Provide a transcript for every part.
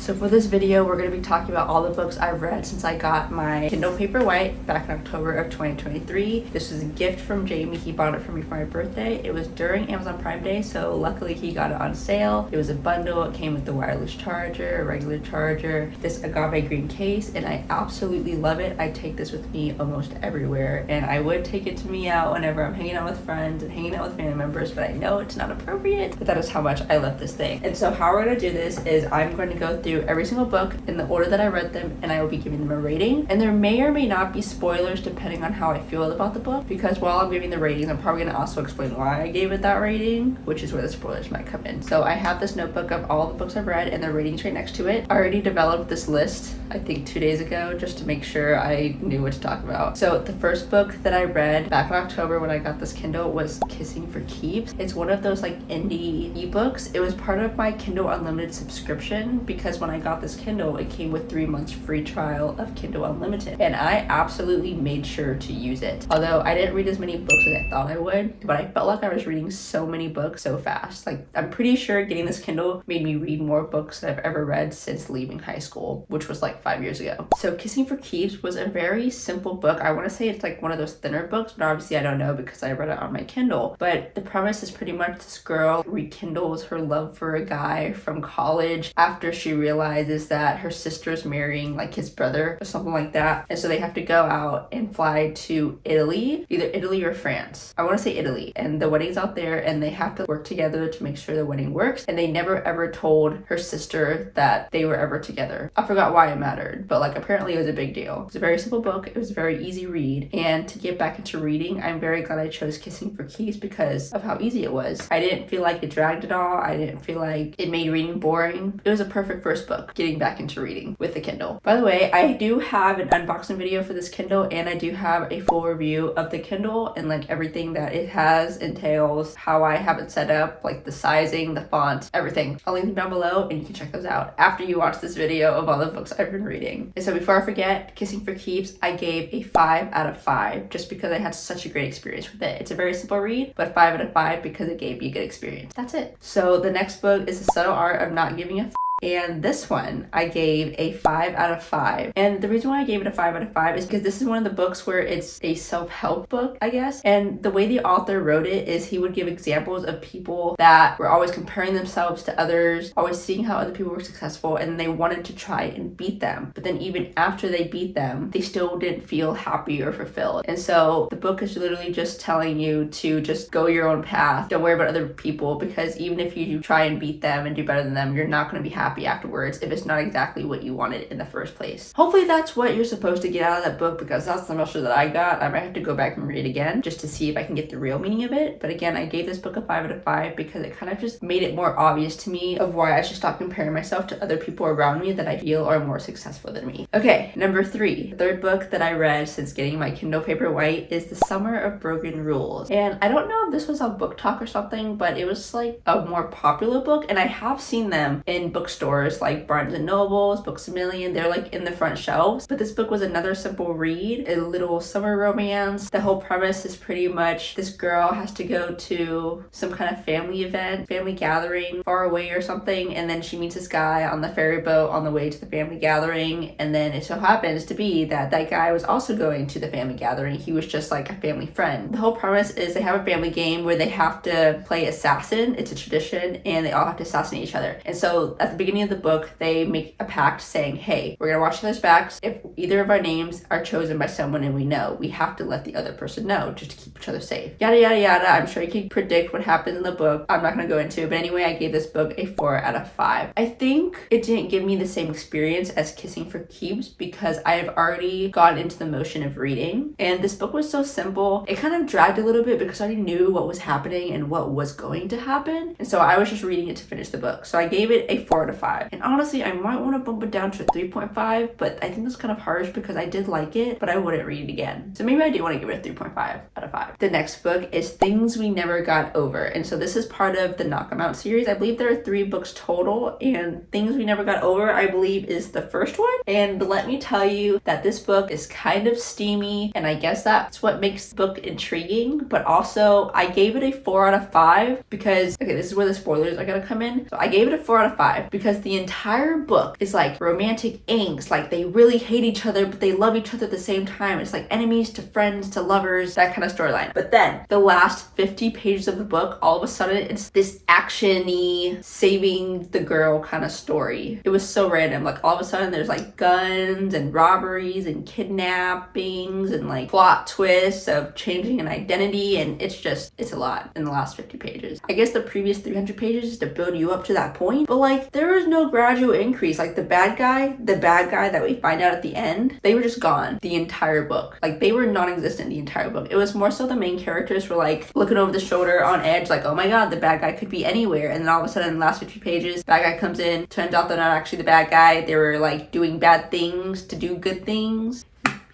So for this video, we're going to be talking about all the books I've read since I got my Kindle Paperwhite back in October of 2023. This was a gift from Jamie. He bought it for me for my birthday. It was during Amazon Prime Day, so luckily he got it on sale. It was a bundle. It came with the wireless charger, a regular charger, this agave green case, and I absolutely love it. I take this with me almost everywhere, and I would take it to me out whenever I'm hanging out with friends and hanging out with family members, but I know it's not appropriate, but that is how much I love this thing. And so how we're going to do this is I'm going to go through every single book in the order that I read them, and I will be giving them a rating. And there may or may not be spoilers depending on how I feel about the book, because while I'm giving the ratings, I'm probably going to also explain why I gave it that rating, which is where the spoilers might come in. So I have this notebook of all the books I've read and their ratings right next to it. I already developed this list, I think 2 days ago, just to make sure I knew what to talk about. So the first book that I read back in October when I got this Kindle was Kissing for Keeps. It's one of those like indie ebooks. It was part of my Kindle Unlimited subscription because when I got this Kindle, it came with 3 months free trial of Kindle Unlimited, and I absolutely made sure to use it. Although I didn't read as many books as I thought I would, but I felt like I was reading so many books so fast. Like, I'm pretty sure getting this Kindle made me read more books than I've ever read since leaving high school, which was like 5 years ago. So Kissing for Keeps was a very simple book. I want to say it's like one of those thinner books, but obviously I don't know because I read it on my Kindle. But the premise is pretty much this girl rekindles her love for a guy from college after she realizes that her sister's marrying like his brother or something like that. And so they have to go out and fly to Italy, either Italy or France. I want to say Italy. And the wedding's out there and they have to work together to make sure the wedding works. And they never ever told her sister that they were ever together. I forgot why it mattered, but like apparently it was a big deal. It's a very simple book. It was a very easy read. And to get back into reading, I'm very glad I chose Kissing for Keeps because of how easy it was. I didn't feel like it dragged at all. I didn't feel like it made reading boring. It was a perfect first book getting back into reading with the Kindle. By the way, I do have an unboxing video for this Kindle, and I do have a full review of the Kindle and like everything that it has, entails, how I have it set up, like the sizing, the font, everything. I'll link them down below and you can check those out after you watch this video of all the books I've been reading. And so before I forget, Kissing for Keeps, I gave a 5 out of 5 just because I had such a great experience with it. It's a very simple read, but 5 out of 5 because it gave me a good experience. That's it. So the next book is The Subtle Art of Not Giving a and this one I gave a 5 out of 5. And the reason why I gave it a 5 out of 5 is because this is one of the books where it's a self-help book, I guess. And the way the author wrote it is he would give examples of people that were always comparing themselves to others, always seeing how other people were successful, and they wanted to try and beat them. But then even after they beat them, they still didn't feel happy or fulfilled. And so the book is literally just telling you to just go your own path. Don't worry about other people, because even if you try and beat them and do better than them, you're not going to be happy afterwards if it's not exactly what you wanted in the first place. Hopefully that's what you're supposed to get out of that book, because that's the message that I got. I might have to go back and read it again just to see if I can get the real meaning of it. But again, I gave this book a 5 out of 5 because it kind of just made it more obvious to me of why I should stop comparing myself to other people around me that I feel are more successful than me. Okay, number 3. The third book that I read since getting my Kindle Paperwhite is The Summer of Broken Rules. And I don't know if this was on Book Talk or something, but it was like a more popular book, and I have seen them in bookstores like Barnes and Nobles, Books A Million. They're like in the front shelves. But this book was another simple read, a little summer romance. The whole premise is pretty much this girl has to go to some kind of family event, family gathering far away or something, and then she meets this guy on the ferry boat on the way to the family gathering, and then it so happens to be that that guy was also going to the family gathering. He was just like a family friend. The whole premise is they have a family game where they have to play assassin. It's a tradition, and they all have to assassinate each other. And so at the beginning of the book, they make a pact saying, hey, we're gonna watch each other's backs. If either of our names are chosen by someone and we know, we have to let the other person know just to keep each other safe. Yada yada yada. I'm sure you can predict what happens in the book. I'm not gonna go into it, but anyway, I gave this book a 4 out of 5. I think it didn't give me the same experience as Kissing for Keeps because I have already gone into the motion of reading, and this book was so simple. It kind of dragged a little bit because I already knew what was happening and what was going to happen, and so I was just reading it to finish the book. So I gave it a 4 out of 5. And honestly, I might want to bump it down to a 3.5, but I think that's kind of harsh because I did like it, but I wouldn't read it again. So maybe I do want to give it a 3.5 out of 5. The next book is Things We Never Got Over. And so this is part of the Knock 'em Out series. I believe there are 3 books total, and Things We Never Got Over, I believe, is the first one. And let me tell you that this book is kind of steamy, and I guess that's what makes the book intriguing, but also I gave it a 4 out of 5 because, okay, this is where the spoilers are going to come in. So I gave it a 4 out of 5 because because the entire book is like romantic angst, like they really hate each other but they love each other at the same time. It's like enemies to friends to lovers, that kind of storyline. But then the last 50 pages of the book, all of a sudden it's this action-y saving the girl kind of story. It was so random. Like all of a sudden there's like guns and robberies and kidnappings and like plot twists of changing an identity, and it's a lot in the last 50 pages. I guess the previous 300 pages is to build you up to that point, but like there was no gradual increase. Like the bad guy that we find out at the end, they were just gone the entire book. Like they were non-existent the entire book. It was more so the main characters were like looking over the shoulder on edge, like, oh my god, the bad guy could be anywhere. And then all of a sudden in the last 50 pages, bad guy comes in, turns out they're not actually the bad guy. They were like doing bad things to do good things.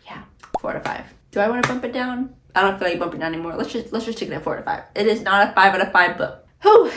Yeah, 4 out of 5. Do I want to bump it down? I don't feel like bumping it down anymore. Let's just take it at 4 out of 5. It is not a 5 out of 5 book. Whew.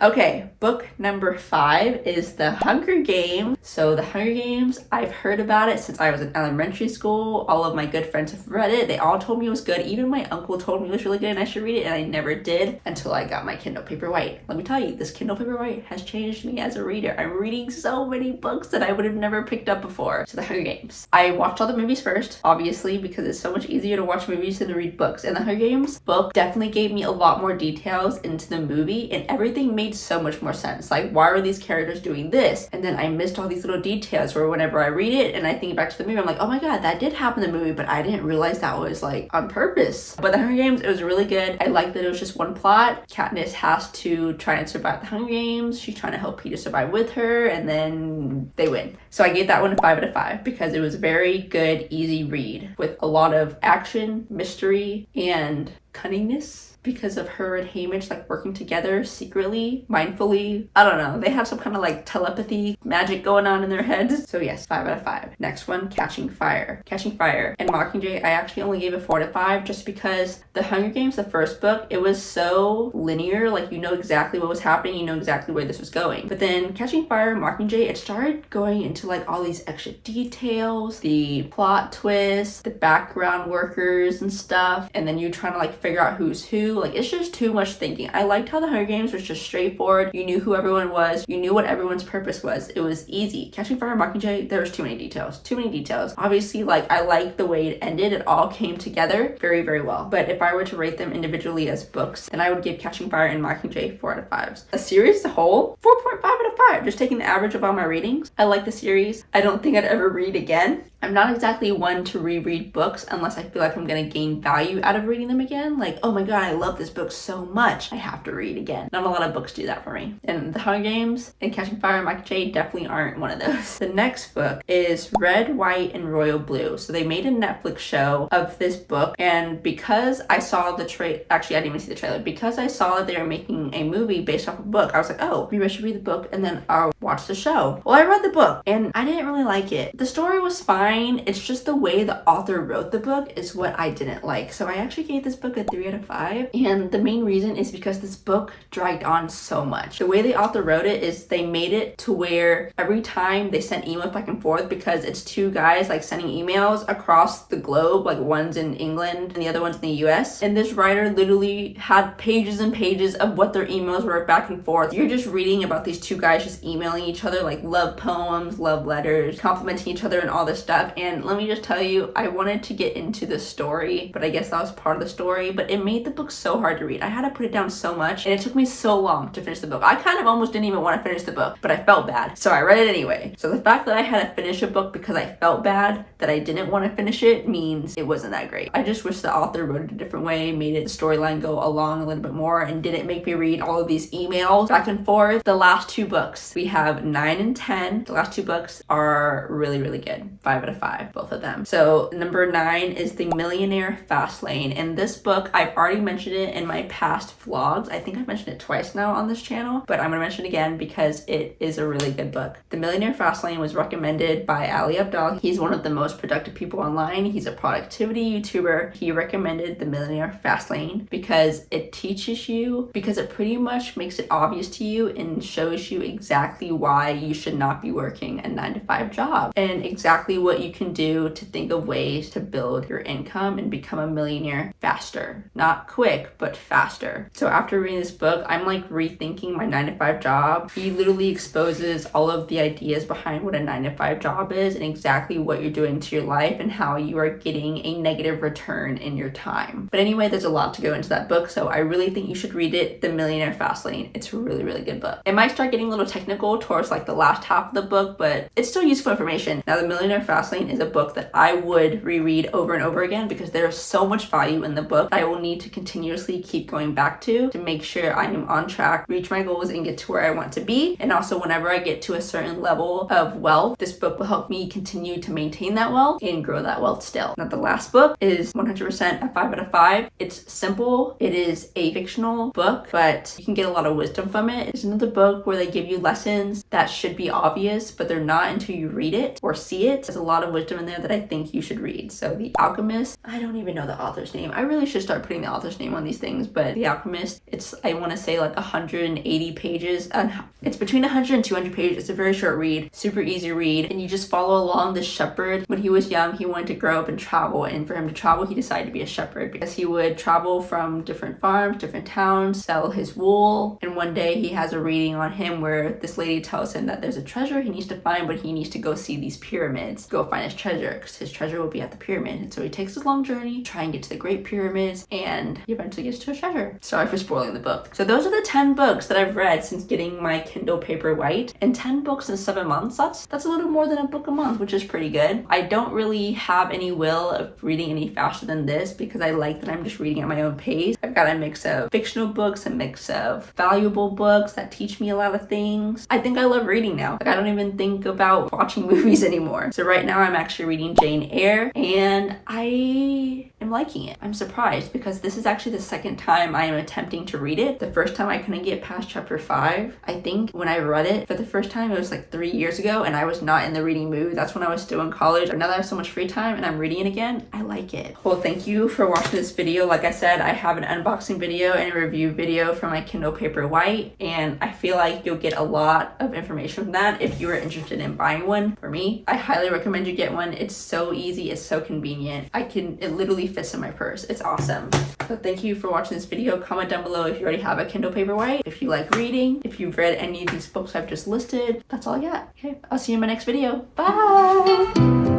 Okay, book number 5 is The Hunger Games. So The Hunger Games, I've heard about it since I was in elementary school. All of my good friends have read it. They all told me it was good. Even my uncle told me it was really good and I should read it, and I never did until I got my Kindle Paperwhite. Let me tell you, this Kindle Paperwhite has changed me as a reader. I'm reading so many books that I would have never picked up before. So The Hunger Games. I watched all the movies first, obviously, because it's so much easier to watch movies than to read books. And The Hunger Games book definitely gave me a lot more details into the movie, and everything made so much more sense. Like, why were these characters doing this? And then I missed all these little details where whenever I read it and I think back to the movie, I'm like, oh my god, that did happen in the movie, but I didn't realize that was like on purpose. But The Hunger Games, it was really good. I liked that it was just one plot. Katniss has to try and survive the Hunger Games. She's trying to help Peeta survive with her, and then they win. So I gave that one a 5 out of 5 because it was very good, easy read with a lot of action, mystery, and cunningness. Because of her and Haymitch like working together secretly, mindfully. I don't know. They have some kind of like telepathy magic going on in their heads. So yes, 5 out of 5. Next one, Catching Fire. Catching Fire and Mockingjay, I actually only gave it 4 out of 5 just because The Hunger Games, the first book, it was so linear. Like you know exactly what was happening. You know exactly where this was going. But then Catching Fire, Mockingjay, it started going into like all these extra details, the plot twists, the background workers and stuff. And then you trying to like figure out who's who. Like it's just too much thinking. I liked how The Hunger Games was just straightforward. You knew who everyone was. You knew what everyone's purpose was. It was easy. Catching Fire and Mockingjay, there was too many details. Too many details. Obviously, like I liked the way it ended. It all came together very, very well. But if I were to rate them individually as books, then I would give Catching Fire and Mockingjay 4 out of 5s. A series as a whole, 4.5 out of 5. Just taking the average of all my readings. I like the series. I don't think I'd ever read again. I'm not exactly one to reread books unless I feel like I'm going to gain value out of reading them again. Like, oh my god, I love this book so much, I have to read again. Not a lot of books do that for me. And The Hunger Games and Catching Fire and Mockingjay definitely aren't one of those. The next book is Red, White, and Royal Blue. So they made a Netflix show of this book, and because I saw the actually I didn't even see the trailer, because I saw that they were making a movie based off a book, I was like, oh, maybe I should read the book and then I'll watch the show. Well, I read the book and I didn't really like it. The story was fine. It's just the way the author wrote the book is what I didn't like. So I actually gave this book a 3 out of 5. And the main reason is because this book dragged on so much. The way the author wrote it is they made it to where every time they sent emails back and forth, because it's two guys like sending emails across the globe, like one's in England and the other one's in the US. And this writer literally had pages and pages of what their emails were back and forth. You're just reading about these two guys just emailing each other like love poems, love letters, complimenting each other and all this stuff. And let me just tell you, I wanted to get into the story, but I guess that was part of the story, but it made the book so hard to read. I had to put it down so much, and it took me so long to finish the book. I kind of almost didn't even want to finish the book, but I felt bad, so I read it anyway. So the fact that I had to finish a book because I felt bad that I didn't want to finish it means it wasn't that great. I just wish the author wrote it a different way, made it the storyline go along a little bit more, and didn't make me read all of these emails back and forth. The last two books, we have 9 and 10. The last two books are really, really good. 5 out of 5, both of them. So number 9 is The Millionaire Fastlane. And this book, I've already mentioned it in my past vlogs. I think I've mentioned it twice now on this channel, but I'm gonna mention it again because it is a really good book. The Millionaire Fastlane was recommended by Ali Abdal. He's one of the most productive people online. He's a productivity YouTuber. He recommended The Millionaire Fastlane because it teaches you, because it pretty much makes it obvious to you and shows you exactly why you should not be working a 9-to-5 job and exactly what you can do to think of ways to build your income and become a millionaire faster. Not quick, quick but faster. So after reading this book, I'm like rethinking my 9-to-5 job. He literally exposes all of the ideas behind what a 9-to-5 job is and exactly what you're doing to your life and how you are getting a negative return in your time. But anyway, there's a lot to go into that book, so I really think you should read it, The Millionaire Fastlane. It's a really, really good book. It might start getting a little technical towards like the last half of the book, but it's still useful information. Now, The Millionaire Fastlane is a book that I would reread over and over again because there is so much value in the book I will need to continuously keep going back to make sure I am on track, reach my goals, and get to where I want to be. And also, whenever I get to a certain level of wealth, this book will help me continue to maintain that wealth and grow that wealth still. Now, the last book is 100% a 5 out of 5. It's simple. It is a fictional book, but you can get a lot of wisdom from it. It's another book where they give you lessons that should be obvious, but they're not until you read it or see it. There's a lot of wisdom in there that I think you should read. So The Alchemist, I don't even know the author's name. I really should start putting the author's name on these things, but The Alchemist, it's, I want to say like 180 pages, and it's between 100 and 200 pages. It's a very short read, super easy read, and you just follow along this shepherd. When he was young, he wanted to grow up and travel, and for him to travel, he decided to be a shepherd because he would travel from different farms, different towns, sell his wool, and one day he has a reading on him where this lady tells him that there's a treasure he needs to find, but he needs to go see these pyramids, go find his treasure, because his treasure will be at the pyramid. And so he takes this long journey, try and get to the Great Pyramids, and he eventually gets to a treasure. Sorry for spoiling the book. So those are the 10 books that I've read since getting my Kindle Paperwhite, and 10 books in 7 months. That's a little more than a book a month, which is pretty good. I don't really have any will of reading any faster than this because I like that I'm just reading at my own pace. I've got a mix of fictional books, a mix of valuable books that teach me a lot of things. I think I love reading now. Like, I don't even think about watching movies anymore. So right now I'm actually reading Jane Eyre, and I am liking it. I'm surprised because this is actually the second time I am attempting to read it. The first time I couldn't get past chapter 5. I think when I read it for the first time, it was like 3 years ago, and I was not in the reading mood. That's when I was still in college. But now that I have so much free time and I'm reading it again, I like it. Well, thank you for watching this video. Like I said, I have an unboxing video and a review video for my Kindle Paperwhite, and I feel like you'll get a lot of information from that if you are interested in buying one. For me, I highly recommend you get one. It's so easy, it's so convenient. It literally fits in my purse. It's awesome. So thank you for watching this video. Comment down below if you already have a Kindle Paperwhite, if you like reading, if you've read any of these books I've just listed. That's all I got. Okay, I'll see you in my next video. Bye!